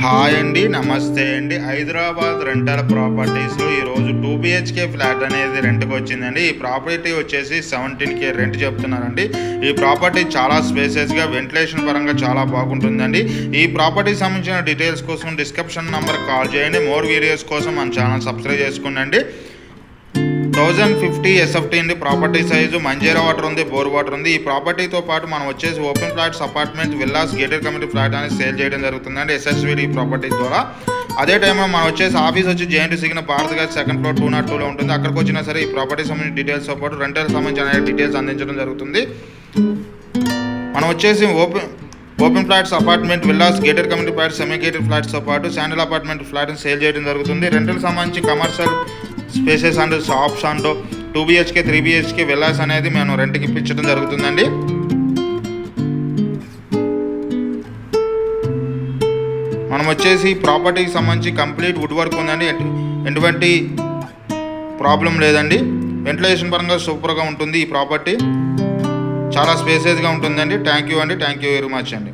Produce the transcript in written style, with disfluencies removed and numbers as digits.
Hi అండి, నమస్తే అండి. హైదరాబాద్ రెంటల్ ప్రాపర్టీస్లో ఈరోజు 2 BHK ఫ్లాట్ అనేది రెంట్కి వచ్చిందండి. ఈ ప్రాపర్టీ వచ్చేసి 17K రెంట్ చెప్తున్నారండి. ఈ ప్రాపర్టీ చాలా స్పేసెస్గా, వెంటిలేషన్ పరంగా చాలా బాగుంటుందండి. ఈ ప్రాపర్టీ సంబంధించిన డీటెయిల్స్ కోసం డిస్క్రిప్షన్ నెంబర్ కాల్ చేయండి. మోర్ వీడియోస్ కోసం మన ఛానల్ సబ్స్క్రైబ్ చేసుకోండి. 1050 SFT ఉంది. ప్రాపర్టీ సైజు మంజీరా వాటర్ ఉంది, బోర్ వాటర్ ఉంది. ఈ ప్రాపర్టీతో పాటు మనం వచ్చేసి open flats, apartment, villas, gated community flat అనేది సేల్ చేయడం జరుగుతుందండి SSVD ప్రాపర్టీ ద్వారా. అదే టైంలో మనం వచ్చేసి ఆఫీస్ వచ్చి JNT సిగ్నల్ భారత్ గారి సెకండ్ ఫ్లోర్ 202లో ఉంటుంది. అక్కడికి వచ్చినా సరే ఈ ప్రాపర్టీ సంబంధించిన డీటెయిల్స్తో పాటు రెంటల్ సంబంధించిన డీటెయిల్స్ అందించడం జరుగుతుంది. మనం వచ్చేసి open flats, apartment, villas, gated community flats, semi gated ఫ్లాట్స్తో పాటు శాండిల్ అపార్ట్మెంట్ ఫ్లాట్ని సేల్ చేయడం జరుగుతుంది. రెంటల్ సంబంధించి commercial spaces and shops and 2 BHK 3 BHK villas అనేది మేము రెంట్కి ఇప్పించడం జరుగుతుందండి. మనం వచ్చేసి ప్రాపర్టీకి సంబంధించి కంప్లీట్ వుడ్ వర్క్ ఉందండి. ఎటువంటి ప్రాబ్లం లేదండి. వెంటిలేషన్ పరంగా సూపర్గా ఉంటుంది. ఈ ప్రాపర్టీ చాలా స్పేసెస్గా ఉంటుందండి. థ్యాంక్ యూ అండి. థ్యాంక్ యూ వెరీ మచ్ అండి.